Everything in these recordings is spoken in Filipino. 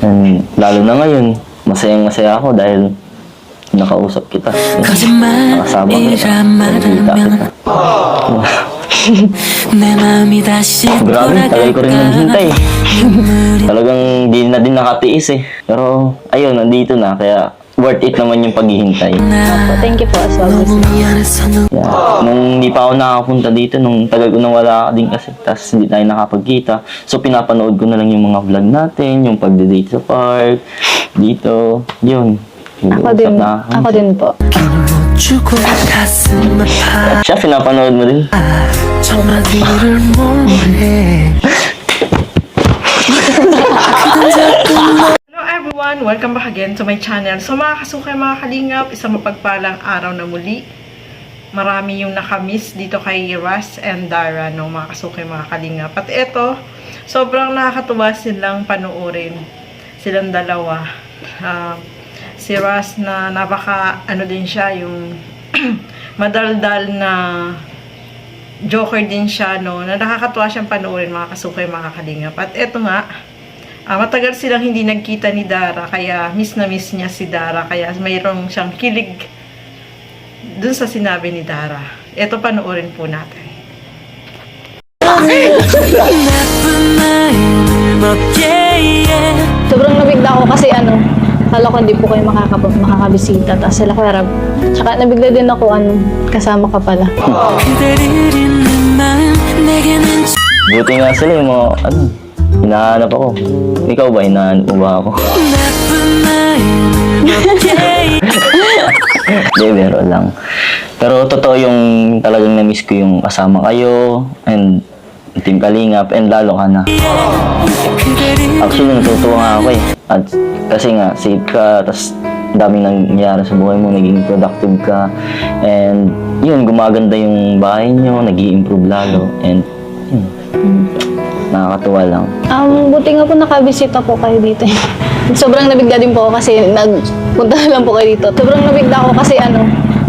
And lalo na ngayon, masayang-masaya ako dahil nakausap kita. Nakasama kita. Nakita kita. Grabe, tagal ko rin naghintay. Talagang di na din nakatiis eh. Pero ayun, nandito na. Kaya worth it naman yung paghihintay. Thank you po as well. Yeah. Nung hindi pa ako nakakapunta dito, nung tagal ko nang wala din kasi, tapos hindi tayo nakapagkita. So pinapanood ko na lang yung mga vlog natin, yung pagde-date sa park, dito, yun. Ako din po. Siya, pinapanood mo din. Hello everyone! Welcome back again to my channel. So mga kasukay, mga kalingap, isang mapagpalang araw na muli. Marami yung nakamiss dito kay Ras and Dara, no, mga kasukay, mga kalingap. At ito, sobrang nakakatuwa silang panoorin. Silang dalawa. Si Ras na napaka, ano din siya, yung madaldal na joker din siya, no, na nakakatuwa siyang panoorin, mga kasukay, mga kalingap. At ito nga, matagal silang hindi nagkita ni Dara, kaya miss na miss niya si Dara, kaya mayroong siyang kilig dun sa sinabi ni Dara. Ito, panoorin po natin. Sobrang nabigla ako kasi kala ko hindi po kayo makakabisita. Tapos sila Kuya Rab. Tsaka nabigla din ako kasama ka pala. Buti nga sila yung mga, hinahanap ako. Ikaw ba, hinahanap mo ba ako? Hindi, biro lang. Pero totoo yung talagang na-miss ko yung kasama kayo, and Team Kalingap, and lalo ka na. Actually, natutuwa nga ako eh. At kasi nga, safe ka, tas daming nangyayari sa buhay mo, naging productive ka, and yun, gumaganda yung bahay nyo, nag-i-improve lalo, and yun, nakakatuwa lang. Buti nga po nakabisita po kayo dito. Sobrang nabigla din po ako kasi nagpunta na lang po kayo dito. Sobrang nabigla ako kasi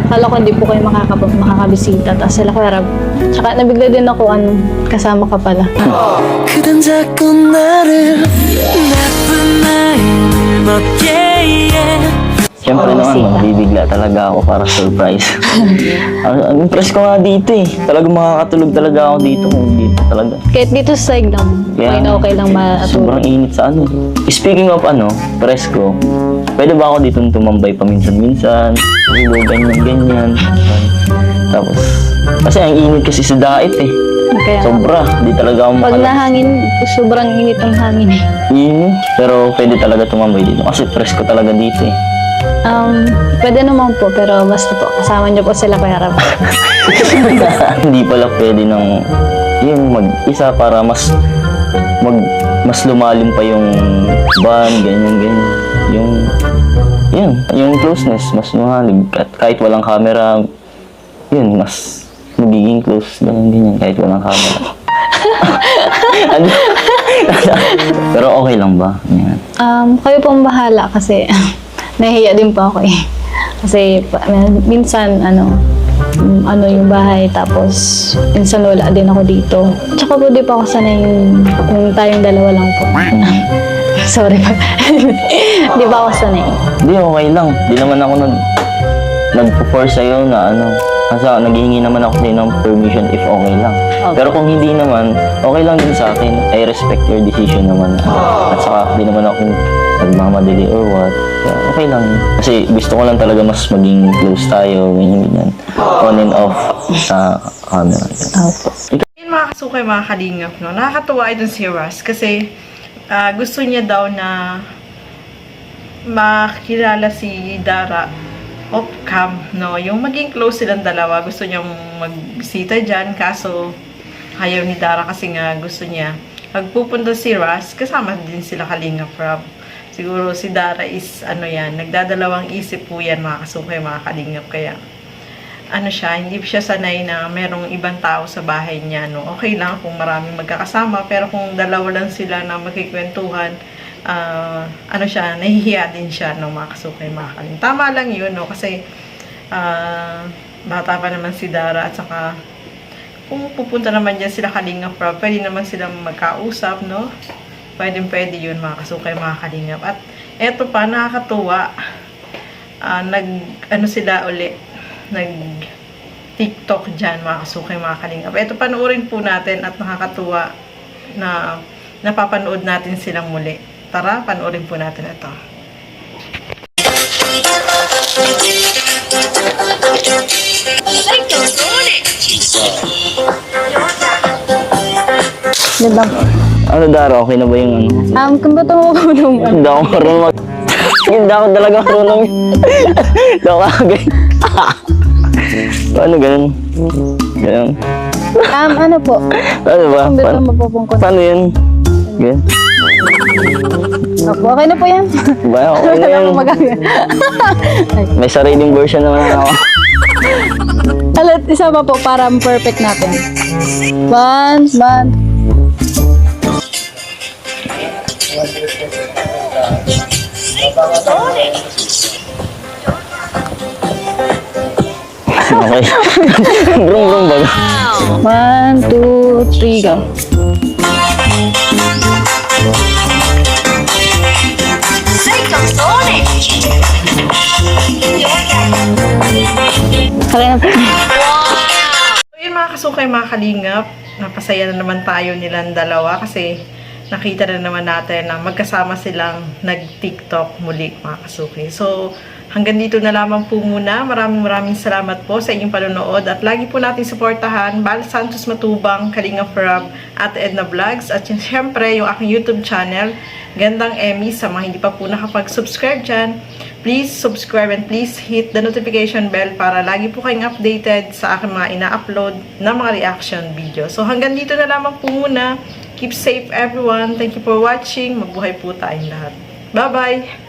kala ko hindi po kayo makakabisita. Tapos sila Kuya Rab. Tsaka nabigla din ako kasama ka pala. Siyempre naman, magbibigla talaga ako para surprise. Ang impress ko nga dito eh. Talagang makakatulog talaga ako dito kung dito talaga. Kahit dito sa side lang, okay lang matulog. Sobrang init sa Speaking of presko, pwede ba ako dito tumambay paminsan-minsan? Ganyan. Tapos, kasi ang init kasi sa dait eh. Kaya, Sobra, di talaga ako pag nahangin, sobrang init ang hangin eh. Pero pwede talaga tumambay dito kasi presko talaga dito eh. Pwede naman po, pero basta po, kasama niyo po sila Kuya Rab. Hindi pala pwede yung mag-isa para mas lumalim pa yung bond, ganyan. Yung closeness, mas mahalig. At kahit walang camera, yun, mas magiging close, ganyan, kahit walang camera. Pero okay lang ba? Yan. Kayo pong bahala kasi nahihiya din po ako eh. Kasi minsan yung bahay, tapos minsan wala din ako dito. Tsaka po di pa ako sanay yung tayong dalawa lang po. Sorry pa. Di ba ako sanay? Hindi, okay lang. Di naman ako nag-force sa'yo na kasi naghihingi naman ako sa'yo ng permission if okay lang. Okay. Pero kung hindi naman, okay lang din sa akin. I respect your decision naman. At saka, di naman ako nagmamadali or what. Kaya okay lang. Kasi gusto ko lang talaga mas maging close tayo. Ganyan. On and off sa camera. Yun, mga kasukay, mga kalingap, no? Nakakatuwa itong si Ras kasi gusto niya daw na makilala si Dara off-cam, no? Yung maging close silang dalawa. Gusto niyang magbisita dyan, kaso ayaw ni Dara kasi nga gusto niya pagpupunta si Ras, kasama din sila Kalingap Rob. Siguro si Dara is, nagdadalawang isip po yan, mga kasukay, mga Kalingap. Kaya, hindi siya sanay na merong ibang tao sa bahay niya, no? Okay lang kung maraming magkakasama, pero kung dalawa lang sila na magkikwentuhan, nahihiya din siya, no, mga kasukay, mga Kalingap. Tama lang yun, no? Kasi, bata pa naman si Dara, at saka, kung pupunta naman dyan sila Kalingap Rob, pwede naman silang magkausap, no? pwede yun mga kasukay, mga kalingap. At eto pa, nakakatuwa, sila uli, TikTok dyan, mga kasukay, mga kalingap. Eto, panoorin po natin at nakakatuwa na napapanood natin silang muli. Tara, panoorin po natin ito. Diba? Ano, Dara, okay na ba yung ano? Kung ba't mo ko nung Hindi ako marunong mag... Hindi ako talaga marunong. Hindi ako kagay. Paano ganun? Ganun. ano po? Ano ba? Kung ba't mo mapupungkot? Paano yun? Ganun. Opo, okay na po yan. Ba, okay na Wala yan. akong magagawa. May sariling version naman ako. Alat, isa pa po para perfect natin. One. Okay. Brum ba? 1, 2, 3, go. Okay na po. So yun mga kasukay, mga kalingap, napasaya na naman tayo nilang dalawa kasi nakita na naman natin na magkasama silang nag-TikTok muli, mga kasukay. So hanggang dito na lamang po muna. Maraming salamat po sa inyong panonood at lagi po natin suportahan Bal Santos Matubang, Kalingap Rob, at Edna Vlogs at syempre yung aking YouTube channel, Gandang Emmy. Sa mga hindi pa po nakapag-subscribe dyan, please subscribe and please hit the notification bell para lagi po kayong updated sa aking mga ina-upload na mga reaction video. So hanggang dito na lamang po muna. Keep safe everyone. Thank you for watching. Magbuhay po tayong lahat. Bye-bye!